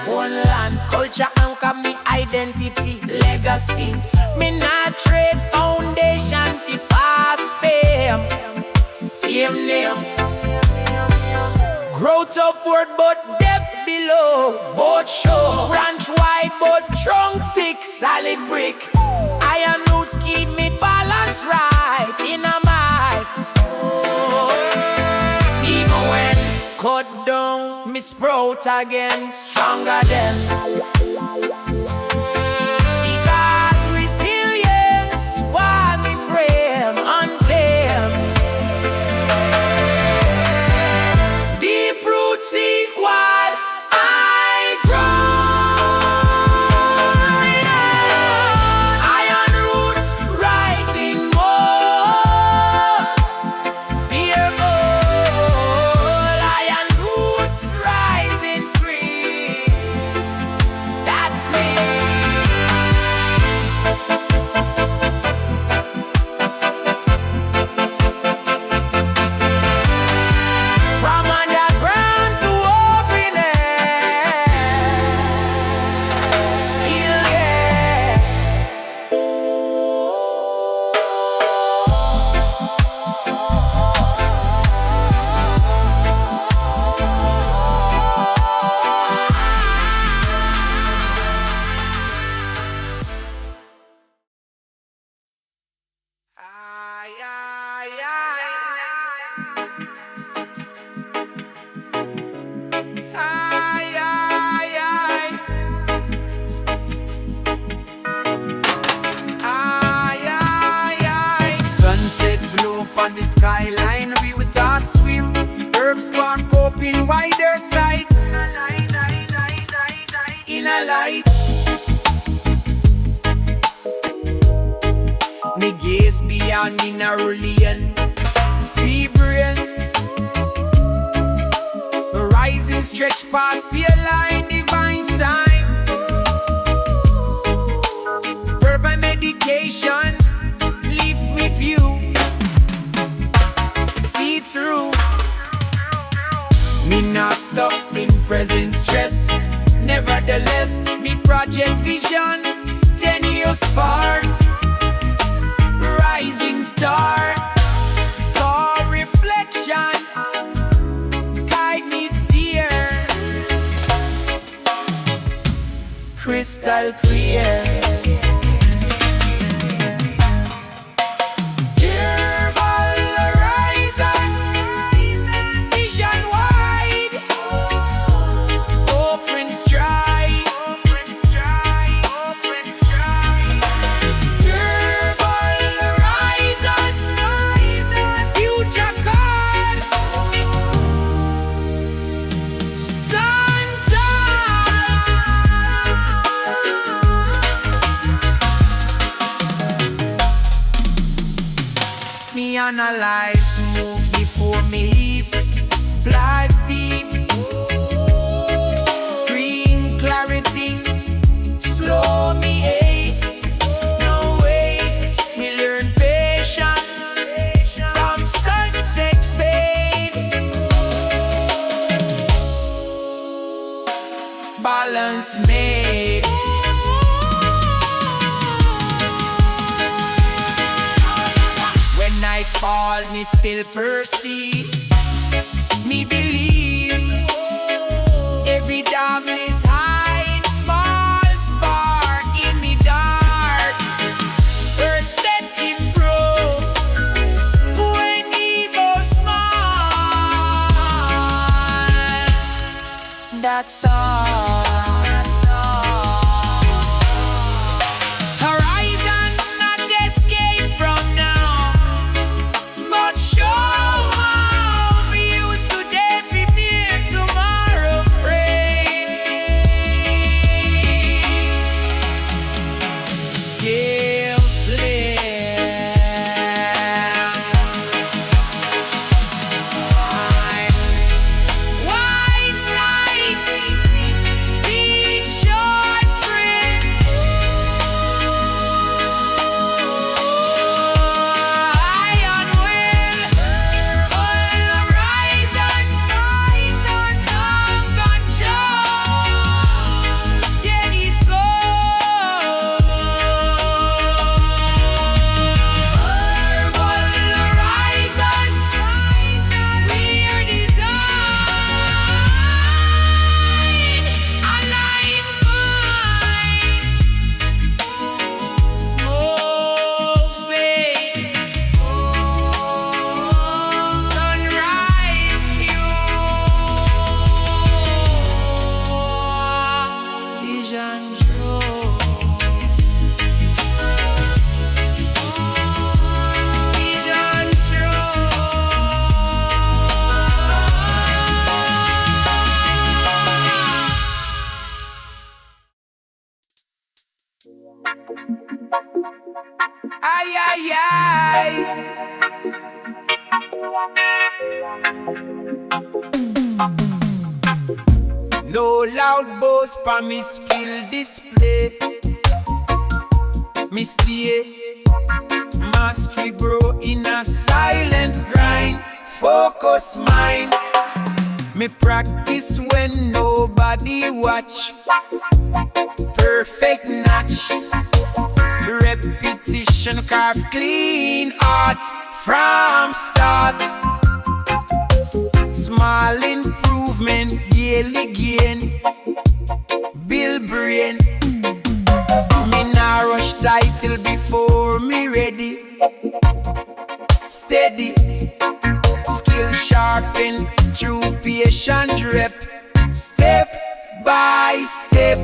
one land. Culture anchor me identity, legacy. Me not trade foundation fi fast fame. Same name. Growth upward but depth below. Both show branch wide but trunk thick. Solid brick. Iron roots keep me balance right in a might. Even when cut down, me sprout again, stronger than. Because resilience, why me frame untamed. Deep roots equal, I grow. Iron roots rising more. Fear goal, iron roots rising free. That's me. From underground to open air, still yeah. Ay, ay, ay. Ay, ay, ay. Ay, ay, ay. Sunset glow upon the skyline. We with thought swim. Herbs spark open wider sights. In a light. Me gaze beyond minerulean fibrin. Horizon stretch past fear line, divine sign. Purple medication, lift me view. See through. Me not stuck in present stress. Nevertheless, me project vision 10 years far. Rising star, call reflection, guide me steer. Crystal clear. Herbal Horizon, vision wide, open stride. Herbal Horizon, future call. Stand tall. Me analyze, move before me leap. Blood deep, green clarity, slow me haste, no waste. Me learn patience from sunset fade. Balance made. When night fall, me still perceive. Me believe every darkness hide small spark in me dark. Perspective grow when evil small. That's all. Horizon not escape from now, but show how we use today fi make tomorrow free. Scale flare. White sight, Ay, ay, ay. No loud boast pa me skill display. Me stay mastery bro in a silent grind. Focus mind. Me practice when nobody watch. Perfect notch. Repetition carve clean art from start. Small improvement daily gain. Build brain. Me nah rush title before me ready. Steady. Skill sharpen through patient rep. Step by step.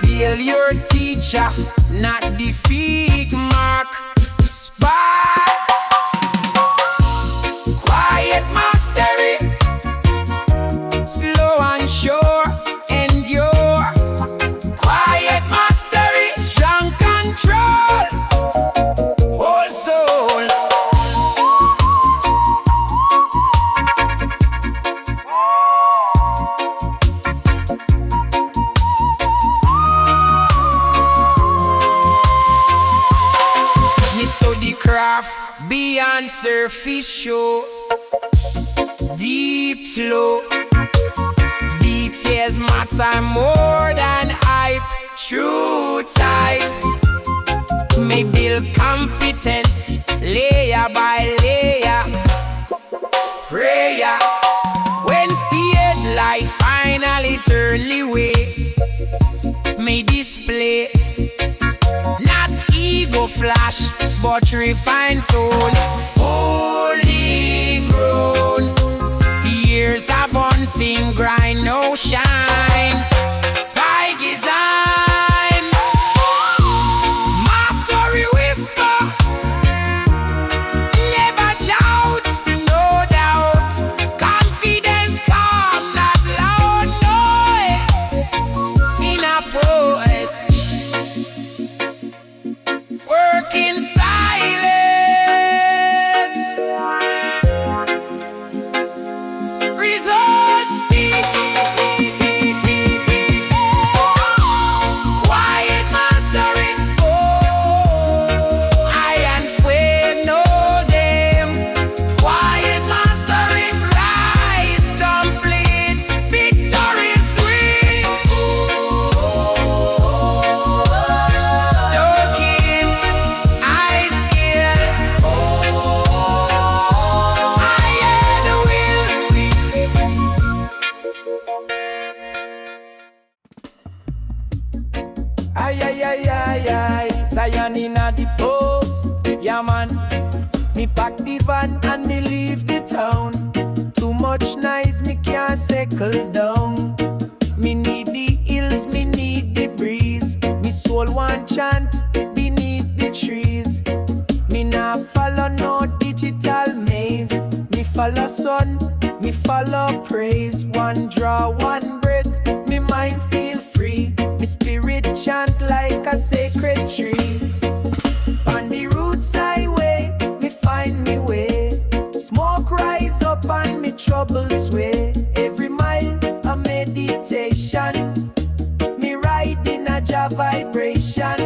Feel your teacher, not defeat mark. Spark. Quiet mastery. Slow and sure. Endure. Quiet mastery. Strong control. Whole soul. Craft beyond surface show. Deep flow. Details matter more than hype. True type. May build competence layer by layer. Prayer. When stage life finally turn way. May display. Not ego flash, but refined tone. Fully grown. Years of unseen grind, no shine. By design. Mastery whisper. Never shout, no doubt. Confidence calm, not loud noise. In a voice. Work in silence. Results speak. Quiet mastery. Oh, I and flame no game. Quiet mastery. Rise complete. Victory sweet. Looking. I skill. I am the will. Ay, ay, ay, ay, ay. Zion inna the post. Yeah, man. Me pack the van and me leave the town. Too much noise, me can't settle down. Me need the hills, me need the breeze. Me soul want chant beneath the trees. Me nah follow no digital maze. Me follow sun, me follow praise. One draw, one breath, me mind feel free. Me spirit chant like a sacred tree. On the roots highway, me find me way. Smoke rise up and me trouble sway. Every mile a meditation. Me ride in a Jah vibration.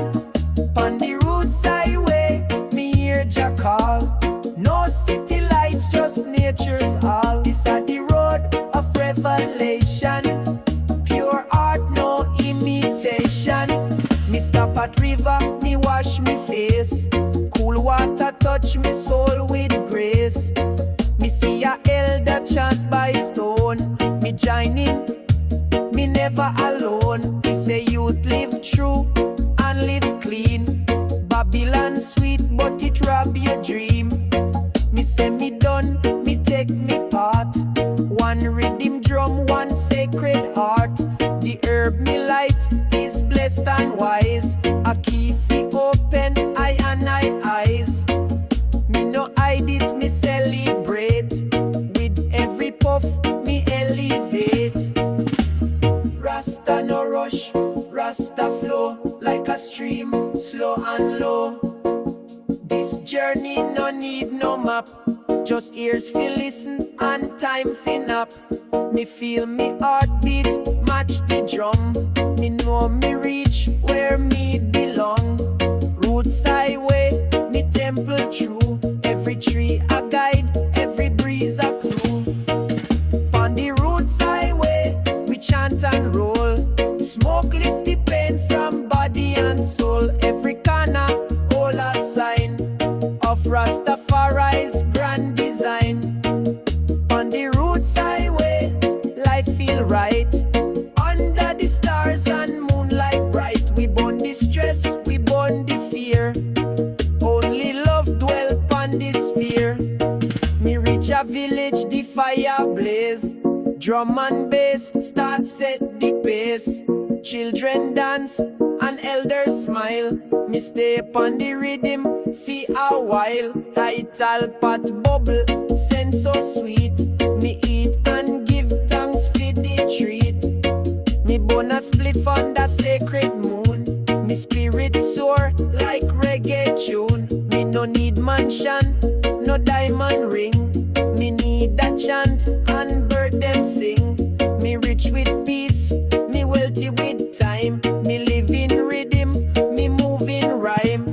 On the roots highway, me hear Jah call. No city lights, just nature's all. This a the road of revelation. Pure art, no imitation. Me stop at river, me wash me face. Cool water touch me soul with grace. Me see a elder chant by stone. Me join in, me never alone. Me say youth live true and live clean. Babylon sweet, but it rob your dream. Me say me done, me take me part. One rhythm drum, one sacred heart. The herb me light is blessed and wise. A key fi open eye and eye eyes. Me no hide it, me celebrate. With every puff, me elevate. Rasta no rush, Rasta flow like a stream, slow and low. This journey no need no map, just ears fi listen and time fi nap. Me feel me heartbeat match the drum. Me know me reach where me belong. Roots highway, me temple true. Every tree a guide, every breeze a clue. On the roots highway, we chant and roll. Smoke lift the pain from body and soul. Every corner, all a sign of Rastafari's grand design. On the roots highway, life feel right. Under the stars and moonlight bright. We burn the stress, we burn the fear. Only love dwell upon this sphere. Me reach a village, the fire blaze. Drum and bass start set the pace. Children dance and elders smile. Me stay upon the rhythm for a while. Title pot bubble, scent so sweet. Me eat and give thanks for the treat. Me burn a spliff under sacred moon. Me spirit soar like reggae tune. Me no need mansion, no diamond ring. Me need a chant and bird them sing. Me rich with peace, me wealthy with time. Me live in rhythm, me move in rhyme.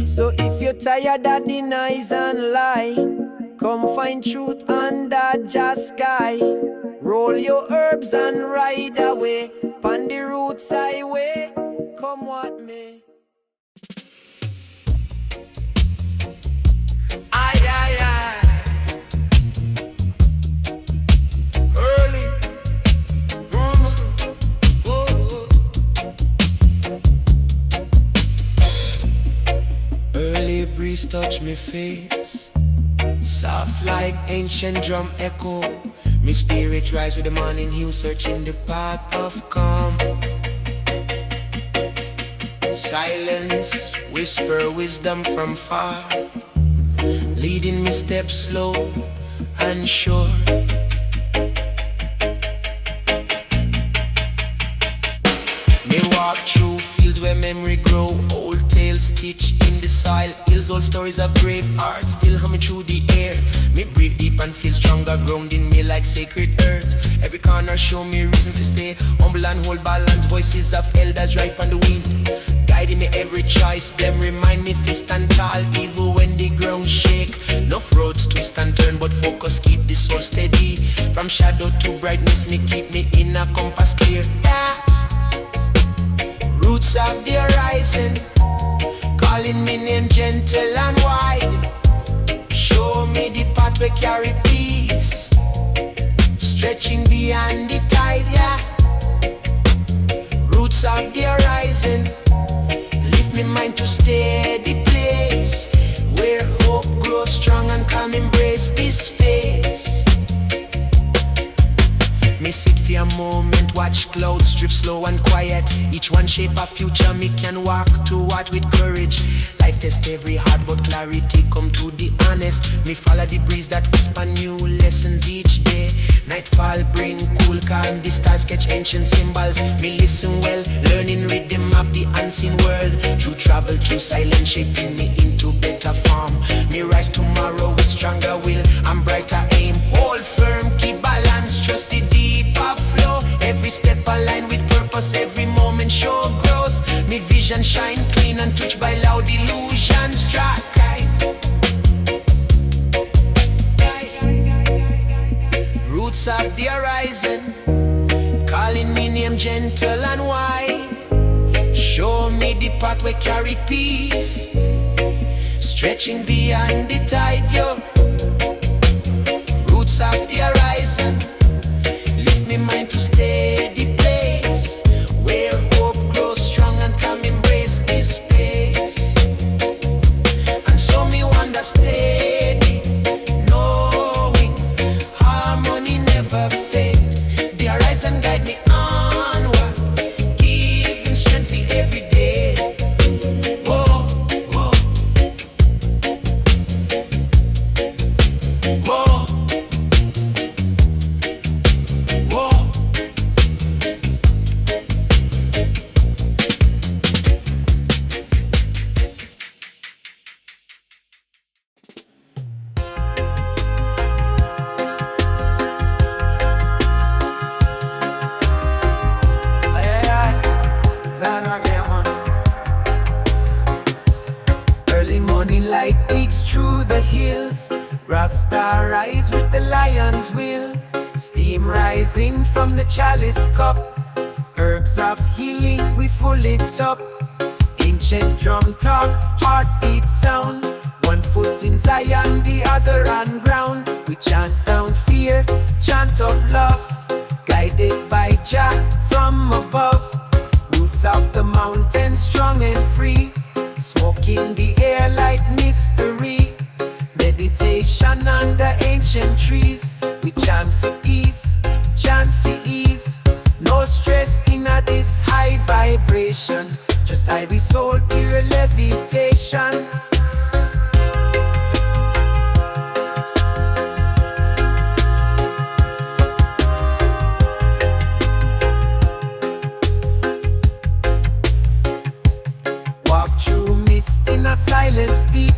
So if you're tired of the noise and lie, come find truth under just sky. Roll your herbs and ride away. On the roots highway, come what may. Aye, aye, aye. Early. Early breeze touch me face, soft like ancient drum echo. Me spirit rise with the morning hue, searching the path of calm. Silence, whisper wisdom from far, leading me steps slow and sure. Me walk through fields where memory grow, old tales stitched in the soil, hills, old stories of brave hearts still humming through the air. Me breathe deep and feel stronger, grounding me like sacred earth. Every corner show me reason to stay humble and hold balance. Voices of elders ripe on the wind, guiding me every choice. Them remind me to stand tall even when the ground shake. No roads twist and turn, but focus keep the soul steady. From shadow to brightness, me keep me in a compass clear. Yeah. Roots of the horizon, calling me name gentle and wide. Show me the path we carry peace, stretching beyond the tide, yeah. Roots of the horizon, lift me mind to steady place, where hope grows strong and calm embrace this space. Me sit for a moment, watch clouds drift slow and quiet. Each one shape a future me can walk toward with courage. Life test every heart, but clarity come to the honest. Me follow the breeze that whisper new lessons each day. Nightfall bring cool calm, the stars sketch ancient symbols. Me listen well, learning rhythm of the unseen world. Through travel, through silence, shaping me into better form. Me rise tomorrow with stronger will and brighter aim. Hold firm, keep balance, trust the deeper flow. Every step aligned with purpose, every moment show growth. Me vision shine clean and touched by loud illusions. Track roots of the horizon, calling me name gentle and wide. Show me the path we carry peace, stretching beyond the tide, yo. Roots of the horizon, lift me mind to steady place, where hope grows strong and calm embrace this space. And so me wander steady, knowing harmony never fade. The horizon guide me onward, giving strength for every day. Whoa, whoa, whoa. time's will. Steam rising from the chalice cup. Herbs of healing, we full it up. Ancient drum talk, heartbeat sound. One foot in Zion, the other on ground. We chant down fear, chant out love. Guided by Jah from above. Roots of the mountain, strong and free. Smoke in the air like mystery. Meditation under ancient trees. We chant for peace, chant for ease. No stress in this high vibration. Just ivory soul, pure levitation. Walk through mist in a silence deep.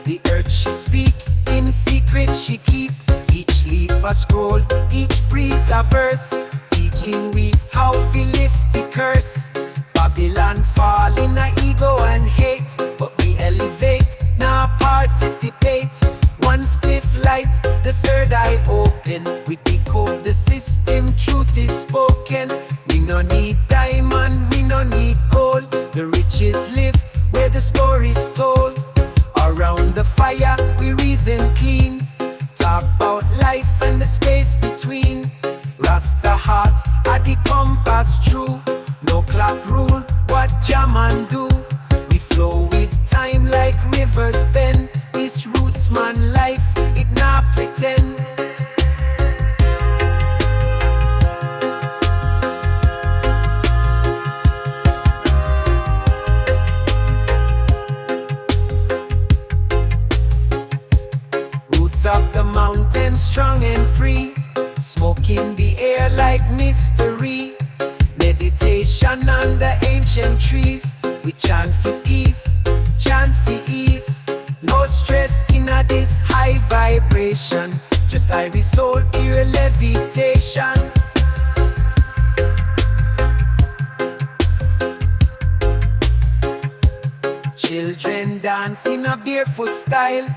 The earth she speak, in secret she keep. Each leaf a scroll, each breeze a verse. Teaching we how we lift the curse. Babylon fall in a ego and hate. But we elevate, now participate. One spliff light, the third eye open. We decode the system, truth is spoken. We no need diamond, we no need gold. The riches live where the story's told. Around the fire, we reason clean. Talk about life and the space between. Rasta heart, are the compass true. No clock rule, what Jaman do. We flow with time like rivers bend. This roots man life, it not pretend. Roots of the mountain, strong and free. Smoke in the air like mystery. Meditation under ancient trees. We chant for peace, chant for ease. No stress in this high vibration. Just ivory soul, pure levitation. Children dance in a barefoot style.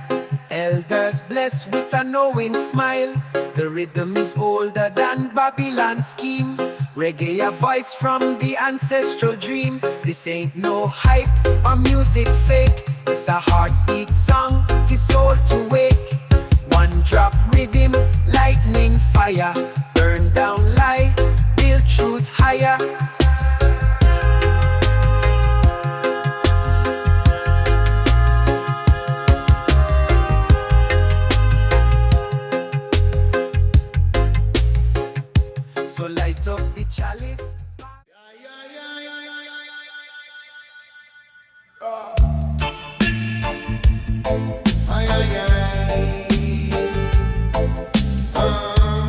Elders bless with a knowing smile. The rhythm is older than Babylon's scheme. Reggae a voice from the ancestral dream. This ain't no hype or music fake. It's a heartbeat song, the soul to wake. One drop rhythm, lightning fire. Burn down lie, build truth higher. So light up the chalice.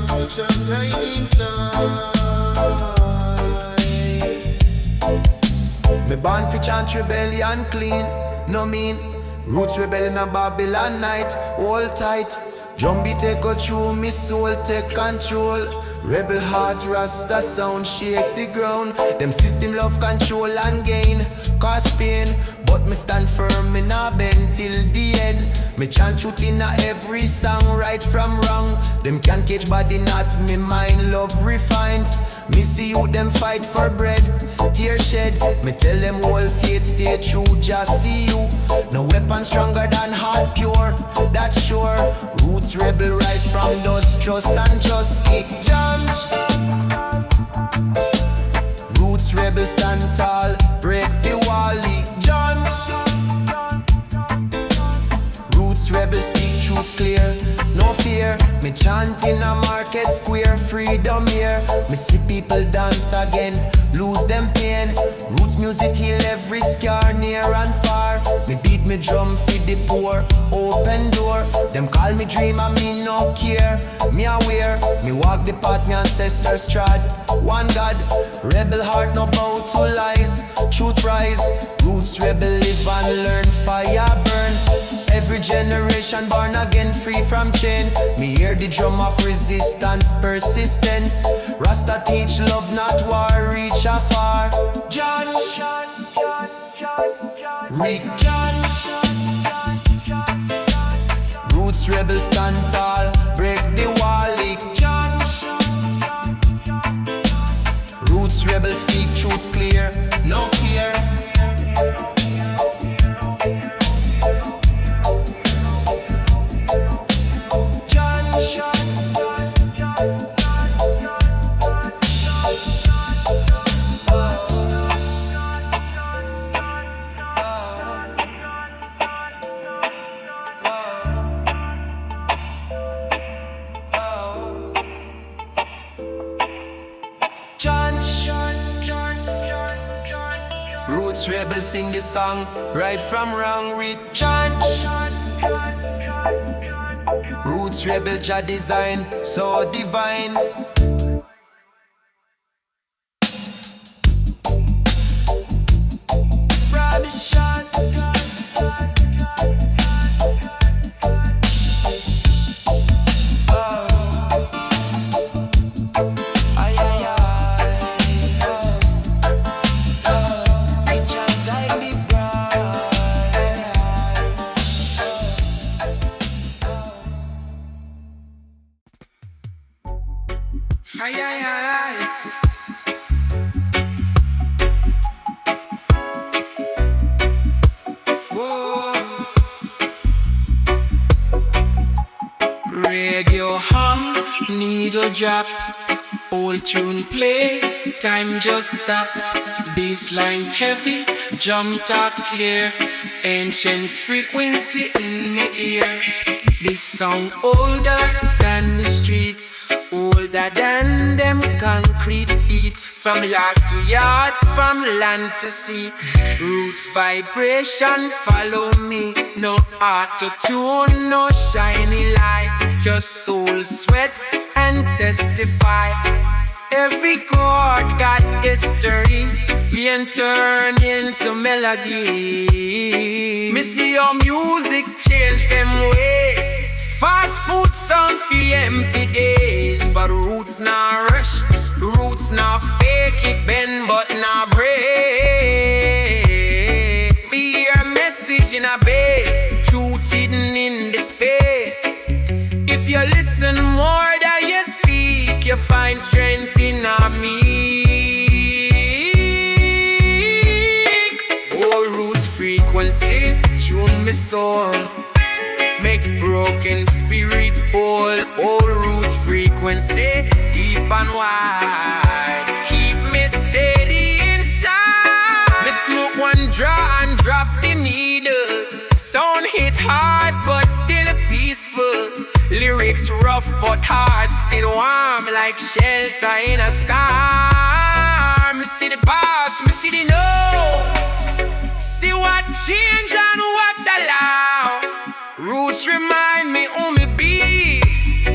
Such a tiny time. Me born fi chant rebellion clean. No mean roots rebellion a Babylon night. Hold tight. Drumbeat take go through, me soul take control. Rebel heart, Rasta sound, shake the ground. Them system love control and gain, cause pain. But me stand firm, me nah bend till the end. Me chant truth in every song, right from wrong. Them can't catch body, not me mind, love refined. Me see you, them fight for bread, tear shed. Me tell them all faith stay true, just see you. No weapon stronger than heart pure, that's sure. Roots rebel rise from dust, trust and justice. Jams. Roots rebel stand tall, break the wall, leak Johns. Roots rebel speak truth clear, no fear. Me chant in a market square, freedom here. Me see people dance again, lose them pain. Roots music heal every scar, near and far. Me beat me drum, feed the poor, open door. Them call me dreamer, me no care. Me aware, me walk the path me ancestors trod. One God, rebel heart no bow to lies. Truth rise, roots rebel live and learn. Fire burn, every generation born again, free from chain. Me hear the drum of resistance, persistence. Rasta teach love, not war, reach afar. John, Rick John. Roots rebel stand tall, break the wall, leak rebels speak truth clear, no fear. Roots rebels sing the song, right from wrong, read chant. Roots rebel Jah design, so divine. Radio hum, needle drop, old tune play, time just stop. Bassline heavy, drum talk clear, ancient frequency in the ear. This song older than the streets, older than them concrete beats. From yard to yard, from land to sea, roots vibration follow me. No auto-tune, no shiny light, just soul sweat and testify. Every chord got history, being turned into melody. Me see your music change them ways. Fast food sound for empty days, but roots not rush, roots not fake it bend but not break. Me hear a message in a bass, truth hidden in the space. If you listen more than you speak, you find strength in a me. All roots frequency, tune me soul, make broken spirit whole. All roots frequency, deep and wide, keep me steady inside. Me smoke one draw and drop the needle. Sound hit hard but still peaceful. Lyrics rough but hard, still warm like shelter in a storm. Me see the past, me see the no, see what change and what allow. Roots remind me who me be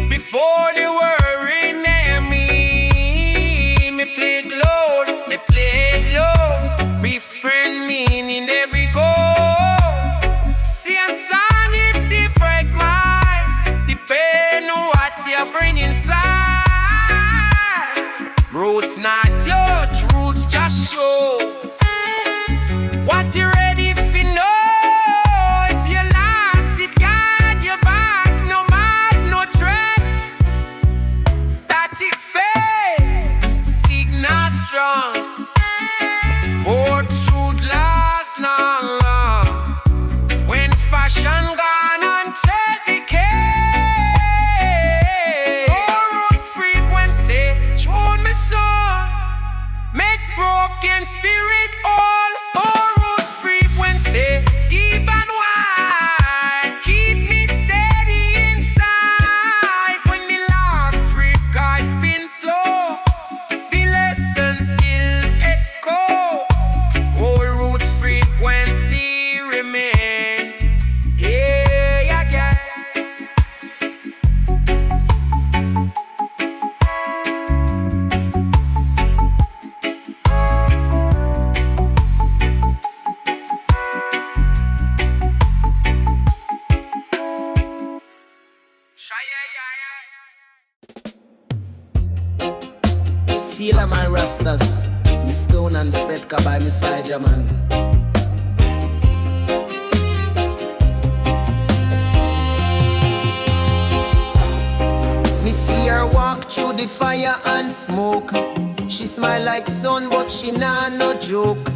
before they were in me. Me play it loud, me play it low. Befriend meaning every go. See a song it different mind, depend on what you bring inside. Roots not judge, roots just show what you ready for know. Both should last long. When fashion gone and decay, root frequency, tune me soul, make broken spirit all. Root frequency, deep and wide, keep me steady inside. When the last record spin slow, the lessons still echo. All root frequency remain. Yeah, yeah, yeah. Seal of my rastas, me stone and Svetka by me side, yeah, man. Me see her walk through the fire and smoke. She smile like sun, but she nah no joke.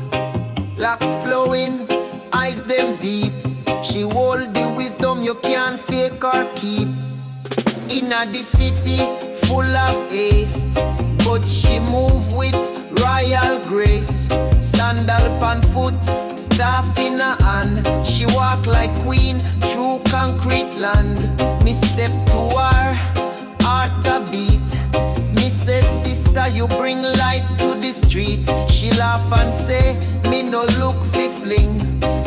Locks flowing, eyes them deep. She hold the wisdom you can't fake or keep. Inna the city, full of haste, but she move with royal grace. Sandal pan foot, staff in her hand. She walk like queen through concrete land. Me step to her, heart a beat. Me say, sister, you bring light to the street. She laugh and say, me no look fi fling,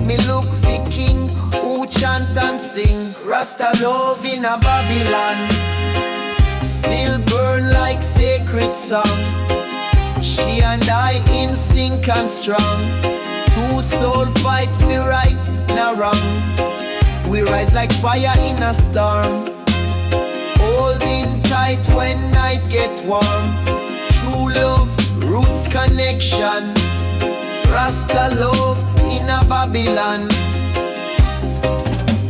me look fi king who chant and sing. Rasta love in a Babylon, still burn like sacred song. She and I in sync and strong. Two soul fight for right, now wrong. We rise like fire in a storm, holding tight when night get warm. True love, roots connection. Rasta love in a Babylon.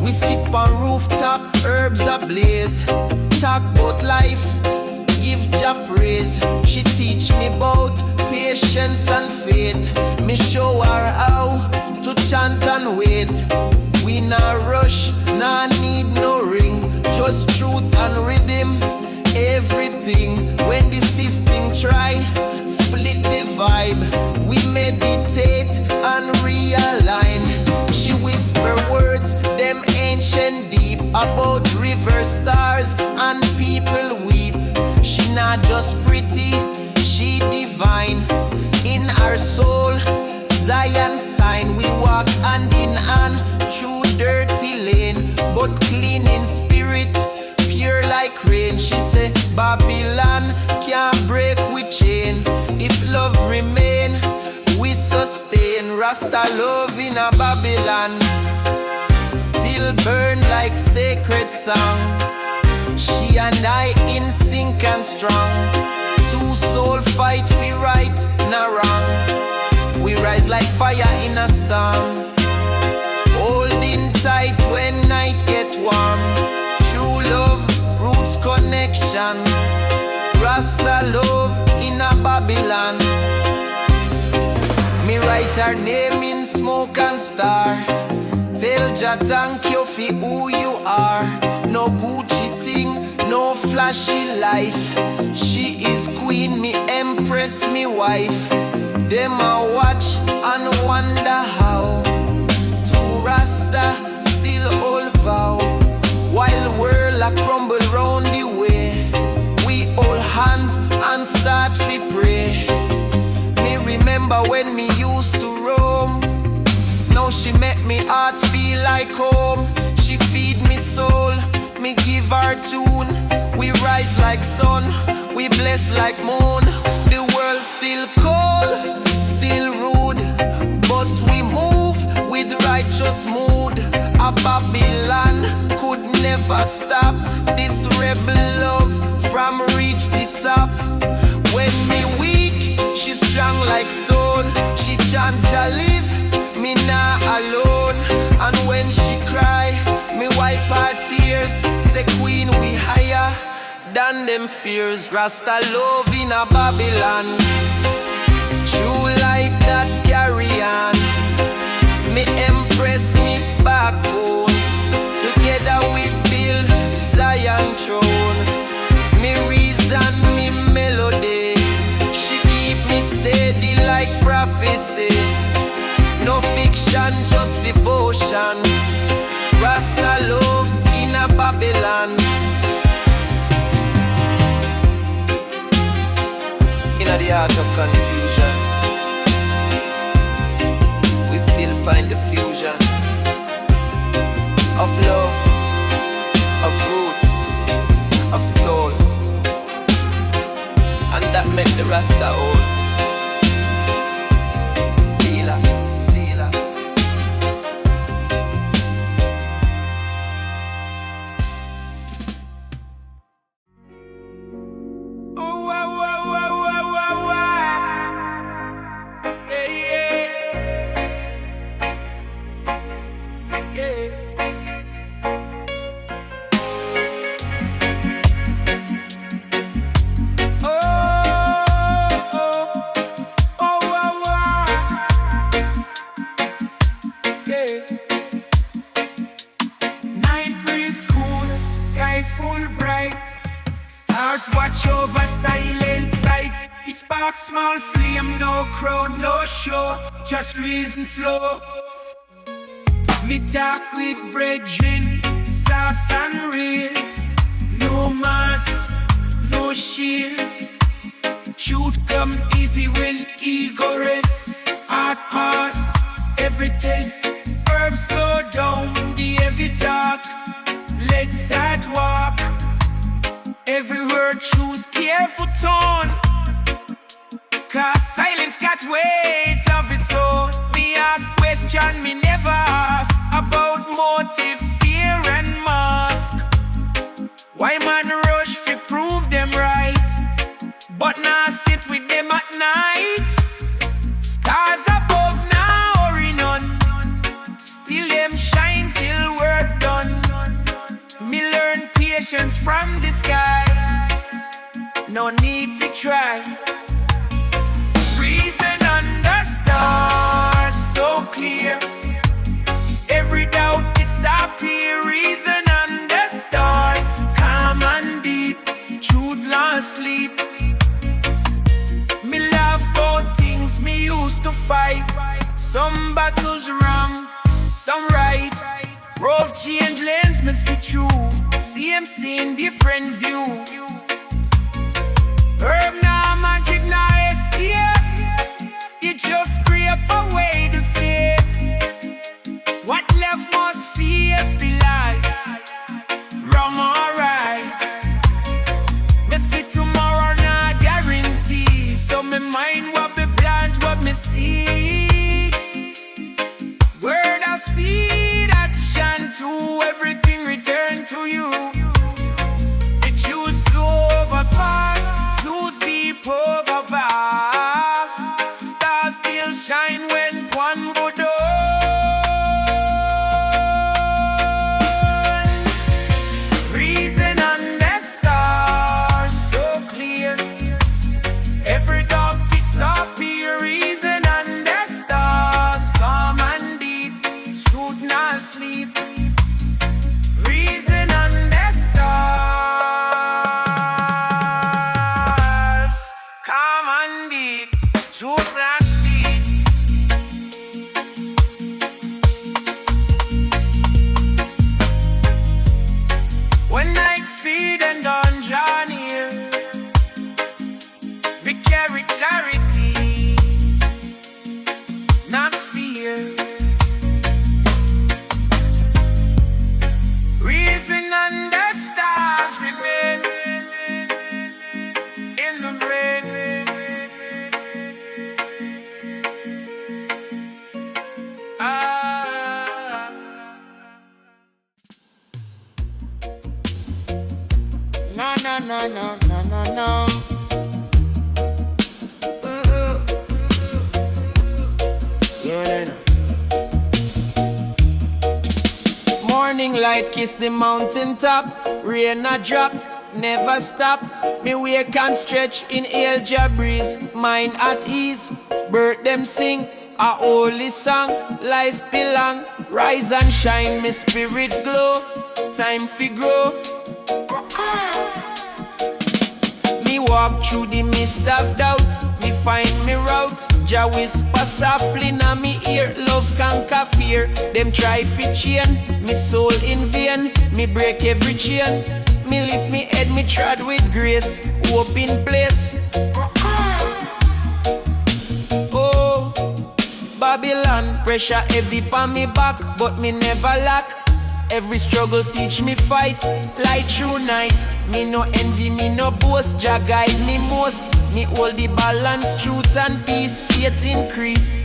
We sit on rooftop, herbs ablaze. Talk about life, give Jah praise. She teach me about patience and faith. Me show her how to chant and wait. We nah rush, nah need no ring, just truth and rhythm, everything. When the system try, split the vibe, we meditate and realign. She whisper words, them ancient deep, about river stars and people weep. She not just pretty, she divine. In our soul, Zion sign. We walk hand in hand through dirty lane, but clean in spirit, pure like rain. She say, Babylon can't break with chain. If love remain, we sustain. Rasta love in a Babylon, still burn like sacred song. She and I in sync and strong. Two soul fight for right, not wrong. We rise like fire in a storm, holding tight when night get warm. True love, roots connection. Rasta love in a Babylon. Me write her name in smoke and star. Tell Jah thank you for who you are. No Gucci thing, no flashy life. She is queen, me empress, me wife. Them a watch and wonder how to Rasta still hold vow. While world a crumble round the way, we hold hands and start fi pray. Me remember when me used to roam. Now she make me heart feel like home. She feed me soul, me give her tune. We rise like sun, we bless like moon. The world still cold, still rude, but we move with righteous mood. A Babylon could never stop this rebel love from reach the top. When me weak, she strong like stone. She chant Jah live, me nah alone. And when she cry, me wipe her tears. Say queen we higher than them fears. Rasta love in a Babylon, true light that carry on. Me empress, me backbone. Together we build Zion throne. Me reason, me melody. She keep me steady like prophecy. No fiction, just devotion. Rasta love in a Babylon. In the heart of confusion, we still find the fusion of love, of roots, of soul, and that make the Rasta old. Sealer, sealer. Oh, wow, wow, wow, wow, wow, wow. over silent sights. He sparks small flame, no crowd, no show, just reason flow. Me talk with brethren, soft and real. No mask, no shield. Truth come easy when ego rests. Heart pass, every test. Herbs slow down the heavy talk. Let that walk. Every word choose careful tone. Cause silence got weight of its own. Me ask question, me never ask about motive, fear and mask. Why man rush fi prove them right, but now sit with them at night. Stars above now hurry none, still them shine till work done. Me learn patience from the sky, no need fi try. Reason under stars so clear, every doubt disappear. Reason under stars, calm and deep, truth lost sleep. Me love both things me used to fight. Some battles wrong, some right. Rough change lens me see through. Same scene, different view. Herb now magic now escape. It just scrape away the fake. What left must face the light. Wrong or right. Me see tomorrow not guarantee. So me mind what me plant, what me see. Word I see that chant to everything return to you. It choose to over fast, choose deep over vast. Stars still shine when one go down. Reason under stars so clear, every dark disappear. Reason under stars, calm and deep, should not sleep. Reason under stars, calm and deep, should not sleep. When night feed and dawn draw near, we carry clarity, not fear. Reason under stars remain in the brain. Ah. No, no, no, no, no, no, no. Yeah, no. Morning light kiss the mountain top. Rain a drop, never stop. Me wake and stretch, inhale ja breeze. Mind at ease, bird them sing a holy song. Life belong, rise and shine. Me spirit glow, time fi grow. Me walk through the mist of doubt, me find me route. Jah whisper softly na me ear, love conquer fear. Them try fi chain, me soul in vain. Me break every chain, me lift me head, me trod with grace. Hope in place. Oh, Babylon, pressure heavy pa me back, but me never lack. Every struggle teach me fight, light through night. Me no envy, me no boast, Jah guide me most. Me hold the balance, truth and peace, faith increase.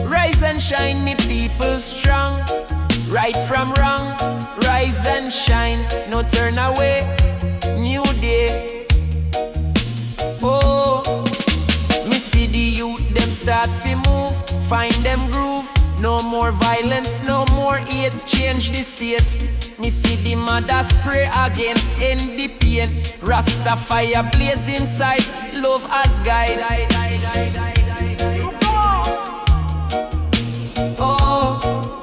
Rise and shine, me people strong. Right from wrong, rise and shine. No turn away, new day. Oh, me see the youth, them start fi move. Find them groove. No more violence, no more hate, change the state. Me see the mothers pray again, end the pain. Rasta fire blaze inside, love as guide. Oh,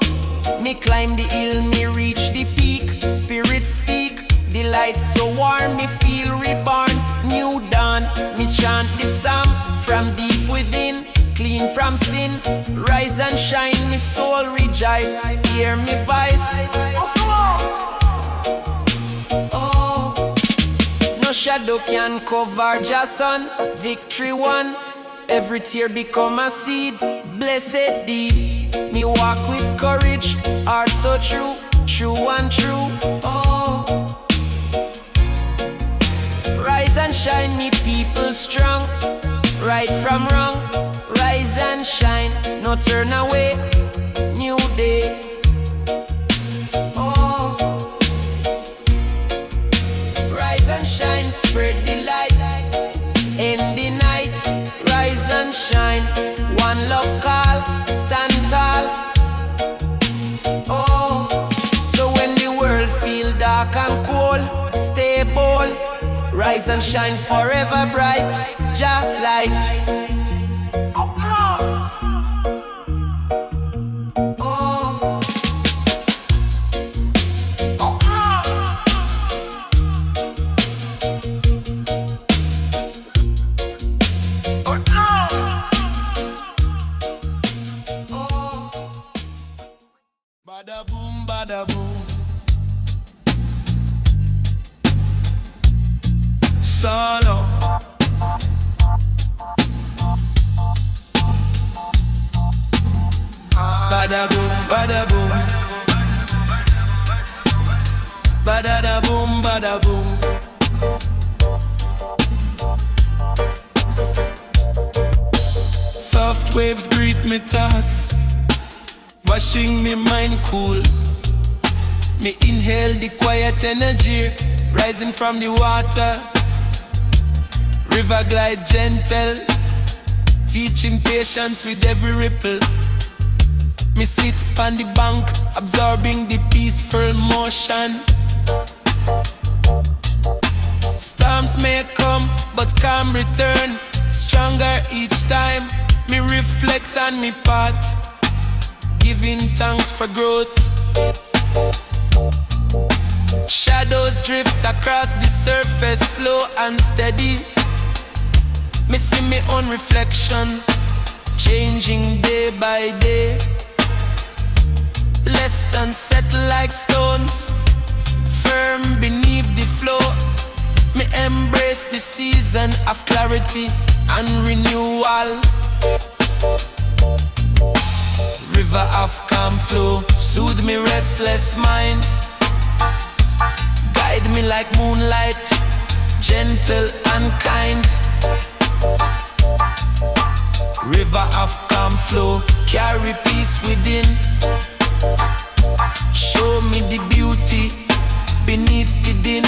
me climb the hill, me reach the peak. Spirit speak, the light so warm, me feel reborn. clean from sin. Rise and shine, me soul rejoice. Hear me voice. Oh, no shadow can cover your sun. Victory won. Every tear become a seed. Blessed deed. Me walk with courage. Heart so true, true and true. Oh, rise and shine, me people strong. Right from wrong, rise and shine, no turn away, new day. Oh, rise and shine, spread the light, in the night, rise and shine, one love call, stand tall. Oh, so when the world feel dark and cold, stay bold, rise and shine forever bright, Jah light. Oh, bada boom, bada boom. Solo. Bada boom, bada boom. Bada da boom, bada boom. Soft waves greet me thoughts, washing me mind cool. Me inhale the quiet energy rising from the water. River glide gentle, teaching patience with every ripple. Me sit on the bank, absorbing the peaceful motion. Storms may come, but calm return, stronger each time. Me reflect on me path, giving thanks for growth. Shadows drift across the surface, slow and steady. Me see me own reflection, changing day by day. Lessons settle like stones, firm beneath the flow. Me embrace the season of clarity and renewal. River of calm flow, soothe me restless mind. Guide me like moonlight, gentle and kind. River of calm flow, carry peace within. Show me the beauty beneath the din.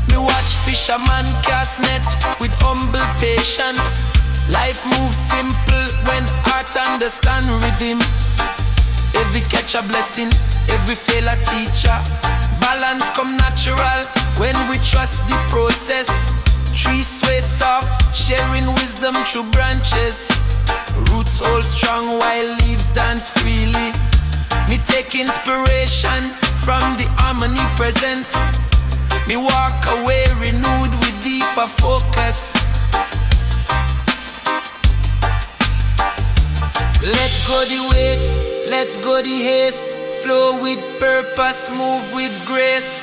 Me watch fisherman cast net with humble patience. Life moves simple when heart understand rhythm. Every catch a blessing, every fail a teacher. Balance come natural when we trust the process. Trees sway soft, sharing wisdom through branches. Roots hold strong while leaves dance freely. Me take inspiration from the harmony present. Me walk away renewed with deeper focus. Let go the weight, let go the haste. Flow with purpose, move with grace.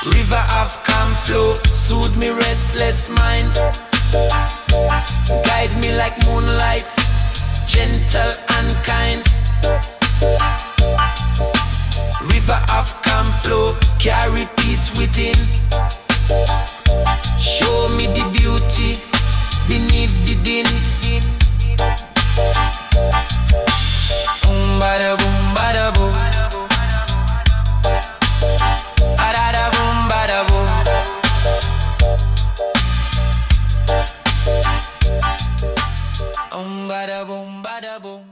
River of calm flow, soothe me restless mind. Guide me like moonlight, gentle and kind. River of calm flow, carry peace within. Show me the beauty beneath the din. Boom bada boom bada boom. Adada boom bada boom. Bada boom bada boom.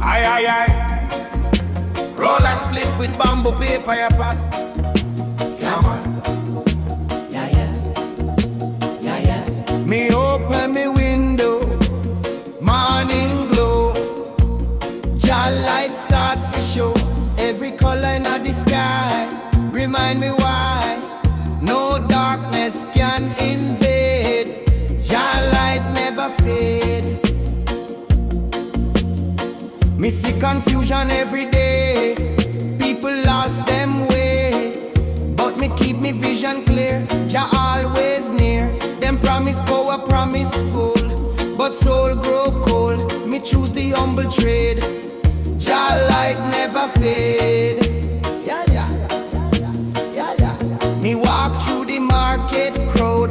Aye aye aye. Roll a spliff with bamboo paper, ya pat. Yeah man. Yeah, yeah. Yeah, yeah. Me open me window, morning glow. Jah light start for show. Every color in the sky remind me why no darkness can invade. Jah light never fade. Me see confusion every day. People lost them way, but me keep me vision clear. Jah always near. Them promise power, promise gold, but soul grow cold. Me choose the humble trade. Jah light never fade. Yeah, yeah, yeah, yeah. Me walk through the market crowd,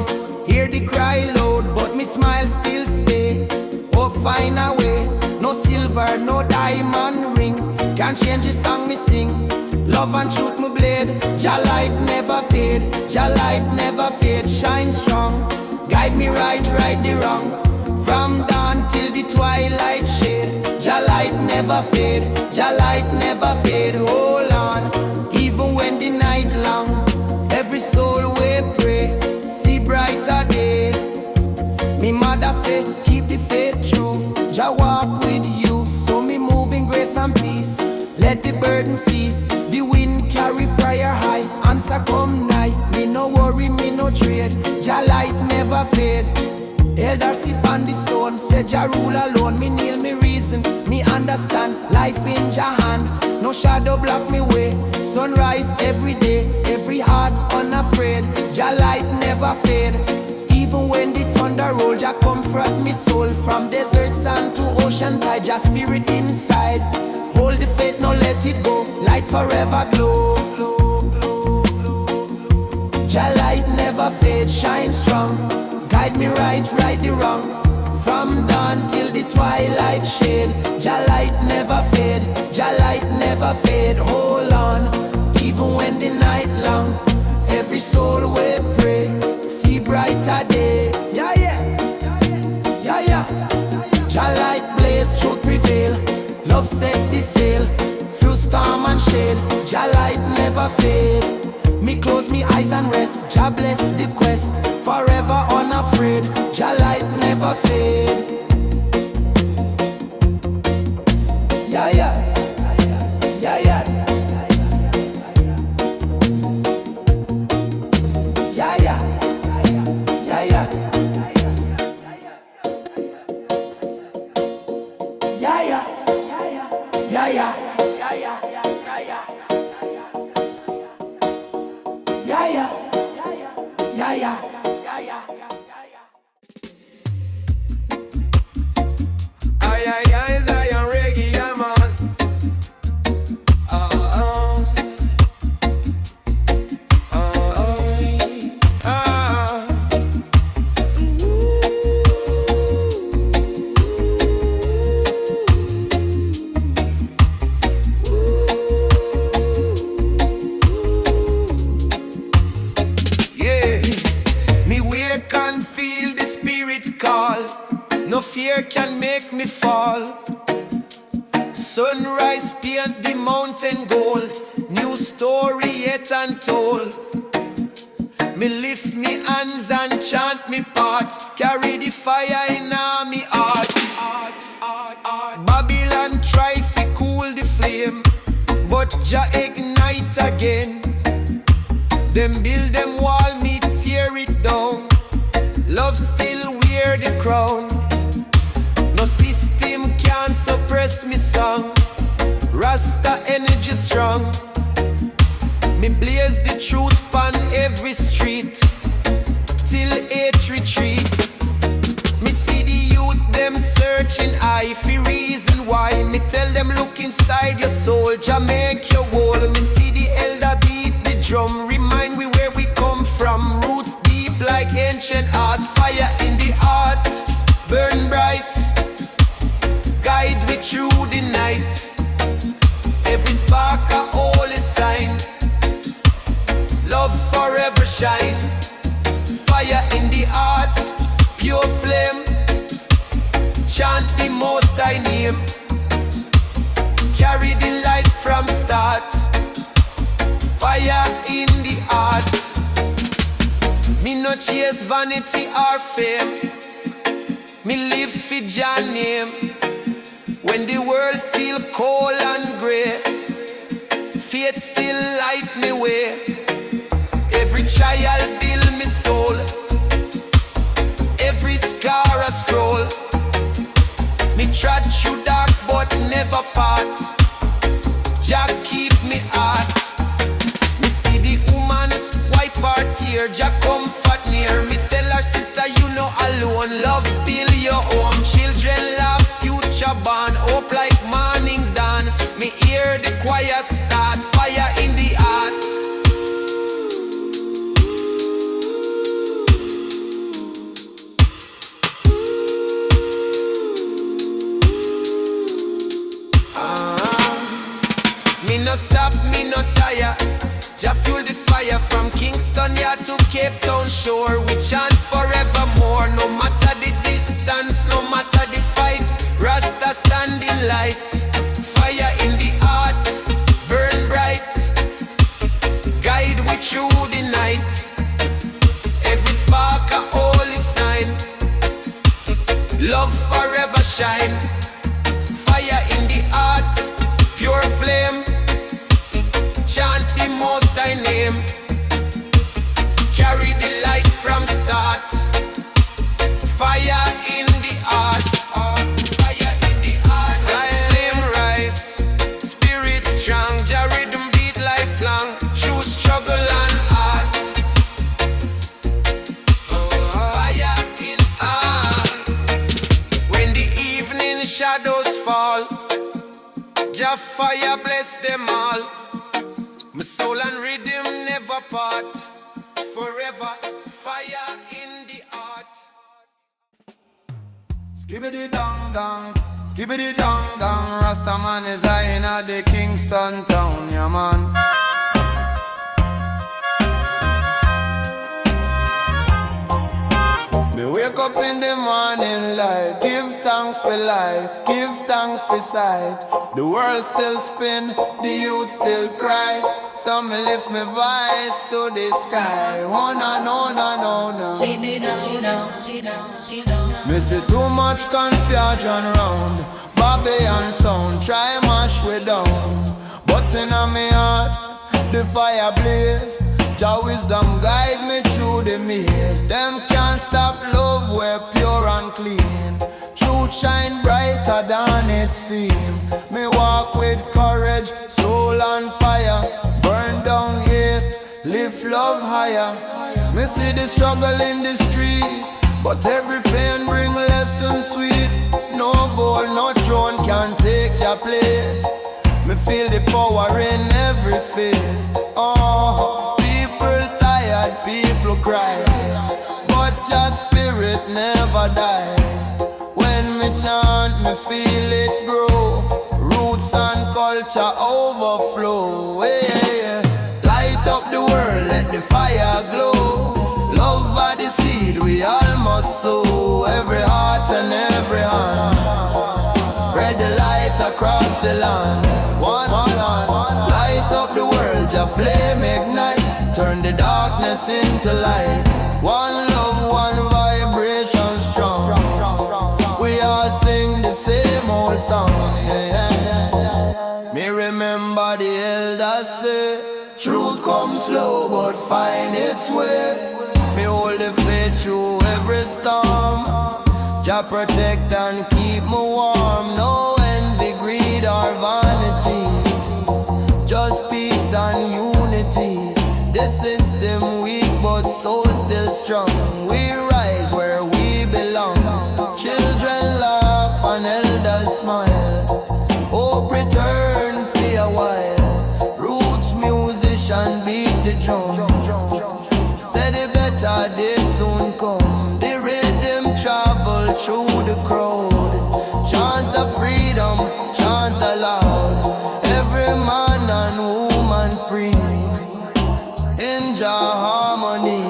hear the cry loud, but me smile still stay. Hope find a way. No silver, no diamond ring can change the song me sing. Love and truth me blade. Jah light never fade. Jah light never fade. Shine strong, guide me right, right the wrong. From dawn till the twilight shade. Jah light never fade. Jah light never fade. Hold on, even when the night long. Every soul we pray, see brighter day. Me mother say, keep the faith true. Jah walk with you, so me move in grace and peace. Let the burden cease. The wind carry prayer high. Answer come nigh. Me no worry, me no trade. Jah light never fade. Elder sit on the stone, say Jah rule alone. Me kneel, me reason, me understand. Life in Jah hand, no shadow block me way. Sunrise every day, every heart unafraid. Jah light never fade. Even when the thunder roll, Jah comfort me soul. From desert sand to ocean tide, Jah spirit inside. Hold the faith, no let it go. Light forever glow. Jah light never fade, shine strong. Guide me right, right the wrong. From dawn till the twilight shade. Jah light never fade. Jah light never fade. Hold on, even when the night long. Every soul we pray, see brighter day. Yeah, yeah, yeah, yeah. Jah light blaze, truth prevail. Love set the sail through storm and shade. Jah light never fade. Me close me eyes and rest. Jah bless the quest, forever unafraid. Jah light never fade. Yeah, yeah, yeah, yeah. Yeah, yeah, yeah, yeah. Yeah, yeah, yeah, yeah, yeah. Reggae, yeah, man. Yeah, me wake and feel the spirit call. No fear can make me fall. Sunrise paint the mountain gold. New story yet untold. Me lift me hands and chant me part. Carry the fire in me heart. Babylon try to cool the flame, but Jah ignite again. Them build them wall, me tear it down. Love still wear the crown. No system can suppress me song. Rasta energy strong. Me blaze the truth on every street till hate retreat. Me see the youth them searching I for reason why. Me tell them look inside your soul, Jah make your whole. Me see the elder beat the drum, remind we where we come from. Roots deep like ancient art. Fire in the heart, burn bright. Guide me through the night. Every spark a holy sign. Love forever shine. Fire in the heart, pure flame. Chant the most high name. Carry the light from start. Fire in the heart. Me no chase vanity or fame. Me live for Jah name. When the world feel cold and grey, faith still light me way. Every trial build me soul, every scar a scroll. Me trod through dark but never part. Jah keep me heart. Me see the woman wipe her tear, Jah comfort near. Me tell her sister you no alone, love build your home. Children love, future born, hope like morning dawn. Me hear the choir start, fire in the heart. Me no stop, me no tire. Jah fuel the fire from Kingston here to Cape Town shore. We chant forevermore, no matter the distance, no matter the fight. Rasta standing light, fire in the heart, burn bright. Guide we through the night. Every spark a holy sign. Love forever shine. Fire in the heart, pure flame. Chant the most high name. Carry the light from start. Fire in the heart. Fire in the heart. Flame rise, spirit strong. Jah rhythm beat lifelong. True struggle and art. Fire in heart. When the evening shadows fall, Jah fire bless them all. My soul and rhythm never part. Forever fire in the heart. Skibbity dong dong, skibbity dong dong. Rasta man is high in the Kingston town, yeah man. Me wake up in the morning light, give thanks for life, give thanks for sight. The world still spin, the youth still cry. So me lift me voice to the sky. Oh no no no no no. Me see too much confusion round. Babylon sound try mash we down. But in a me heart the fire blaze. Jah wisdom guide me through the maze. Them can't stop love, we're pure and clean. Truth shine brighter than it seems. Me walk with courage, soul on fire. Burn down hate, lift love higher. Me see the struggle in the street, but every pain bring lessons sweet. No gold, no throne can take your place. Me feel the power in every face. Oh, people tired, people cry, but your spirit never die. When me chant, me feel it grow. Roots and culture overflow. Yeah. Light up the world, let the fire glow. Love are the seed we all must sow. Every heart and every hand. Spread the light across the land. One light up the world, your flame ignite. Turn the darkness into light. One love, one vibration strong. We all sing the same old song. Me remember the elders say, truth comes slow but find its way. Me hold the faith through every storm. Jah protect and keep me warm. No envy, greed or vanity, just peace and unity. The system weak but soul still strong. We rise where we belong. Children laugh and elders smile. Hope return for a while. Roots musician beat the drum. Say the better days soon come. The rhythm travel through the crowd. Chant of freedom, chant aloud. Every man and woman free in Jah harmony.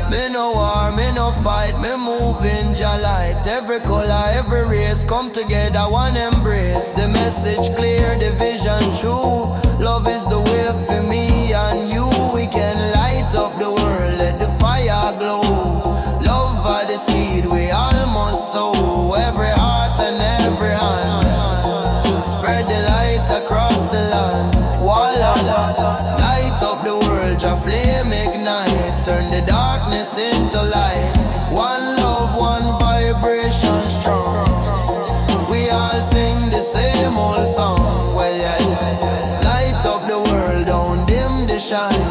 Me no war, me no fight, me move in Jah light. Every color, every race come together, one embrace. The message clear, the vision true. Love is the way for me and you. We can light up the world, let the fire glow. Love are the seed we all must sow. Every heart and light across the land. Voila, light up the world, your flame ignite. Turn the darkness into light. One love, one vibration strong. We all sing the same old song. Well, yeah. Light up the world, don't dim the shine.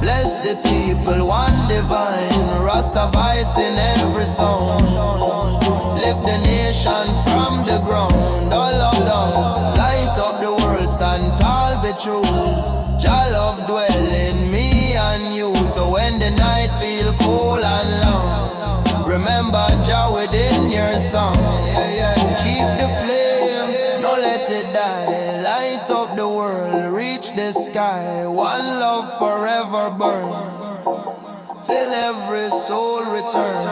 Bless the people, one divine. Rasta vibes in every song. Lift the nation from the ground. All of them, light up the world, stand tall, be true. Jah love dwell in me and you. So when the night feel cool and long, remember Jah within your song. Keep the flame, don't let it die. Light up the world, reach the sky. One love forever burn, till every soul returns.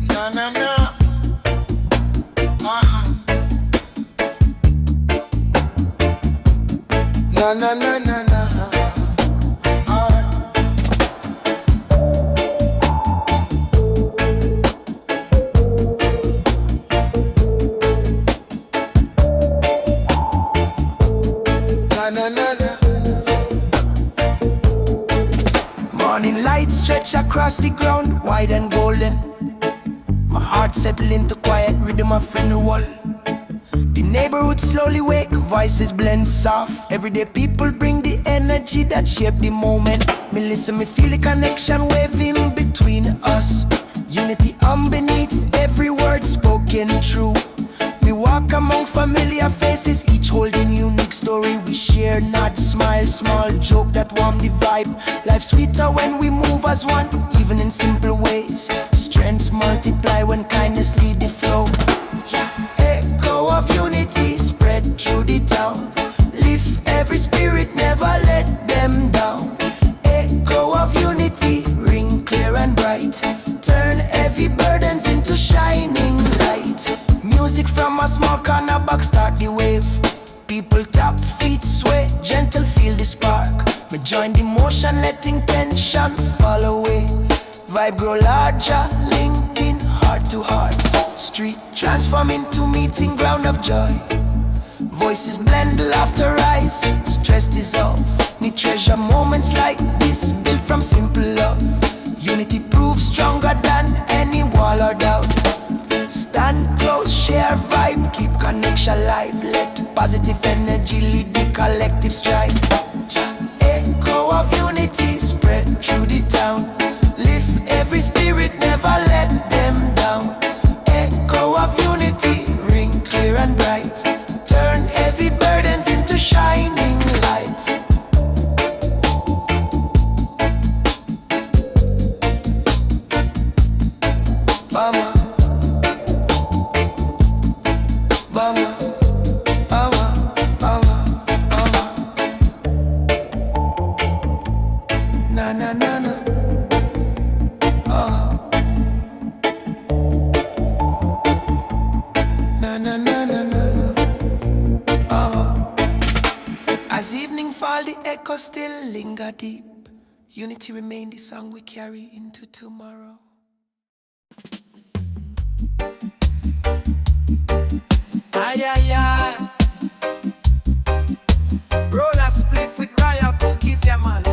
Na na na. Na na na na na. Na na na na. Morning light stretch across the ground, wide and golden. My heart settle into quiet rhythm of renewal. The neighborhood slowly wake, voices blend soft. Everyday people bring the energy that shape the moment. Me listen, me feel the connection waving between us. Unity beneath every word spoken true. Me walk among familiar faces, each holding unique story. We share, nod, smile, small joke that warm the vibe. Life sweeter when we move as one, even in simple ways. Strengths multiply when kindness lead the flow. Echo of unity spread through the town. Lift every spirit, never let them down. Echo of unity, ring clear and bright. Turn heavy burdens into shining light. Music from a small corner box start the wave. People tap, feet sway, gentle feel the spark. Me join the motion, letting tension fall away. Vibe grow larger, linking heart to heart. Street transform into meeting ground of joy. Voices blend, laughter rise, stress dissolve. Me treasure moments like this, built from simple love. Unity proves stronger than any wall or doubt. Stand close, share vibe, keep connection alive. Let positive energy lead the collective stride. Echo of unity spread through the town. Lift every spirit, never let them down. Echo of unity, ring clear and bright. Turn heavy burdens into shining light. Mama, mama, mama, mama, mama. Na na na na. Na na na na na. As evening fall, the echo still linger deep. Unity remain the song we carry into tomorrow. Ay, ay, ay. Roll a split with royal cookies, yeah, man.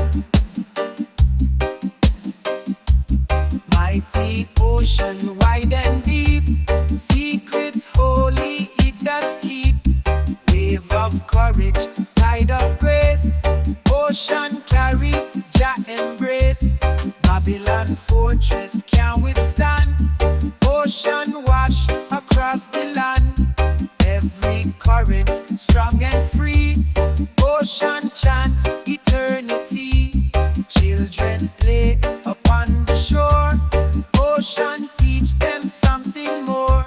Mighty ocean, wide and deep. Secrets holy, it does keep. Wave of courage, tide of grace. Ocean carry, Jah embrace. Babylon fortress can't withstand. Ocean wash across the land. Every current strong and free. Ocean chant eternity. Children play upon the shore. Ocean teach them something more.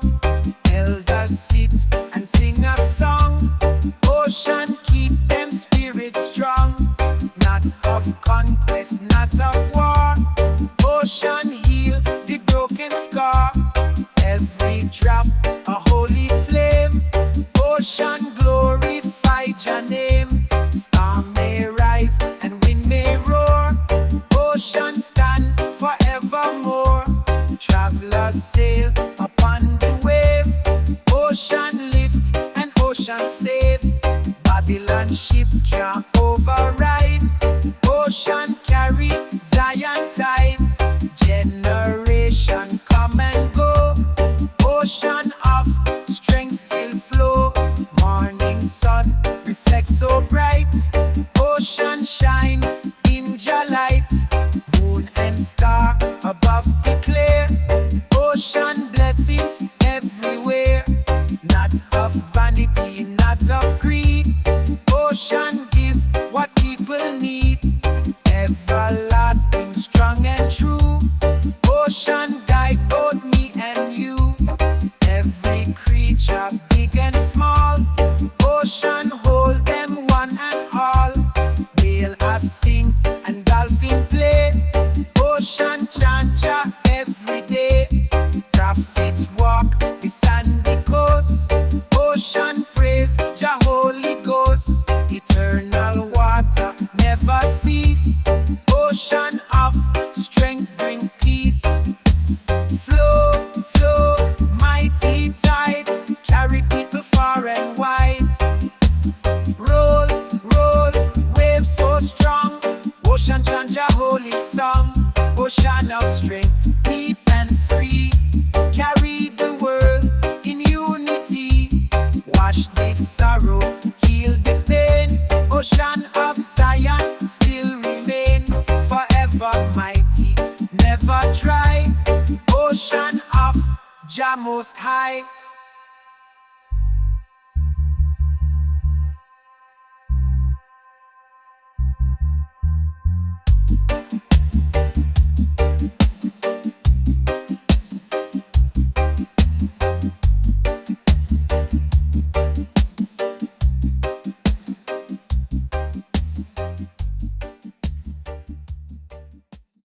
Travelers sail upon the wave. Ocean lift and ocean save. Babylon ship can't override. Ocean carry Zion tide. Generation come and go. Ocean of strength still flow. Morning sun reflects so bright. Ocean shine in Jah light. Moon and star above declare. Ocean blessings everywhere. Not of vanity, not of greed. Ocean give what people need. Everlasting, strong and true. Ocean guide both me and you. Every creature, big and small. Ocean hold them one and all. Whale a sing and dolphin play. Ocean chant Jah every day. Prophets walk the sandy coast. Ocean praise Jah Holy Ghost. Eternal water never cease. Ocean of strength bring peace. Flow, flow, mighty tide. Carry people far and wide. Roll, roll, waves so strong. Ocean chant Jah holy song. Ocean of strength, deep and free. Carry the world in unity. Wash this sorrow, heal the pain. Ocean of Zion still remain. Forever mighty, never dry. Ocean of Jah most high.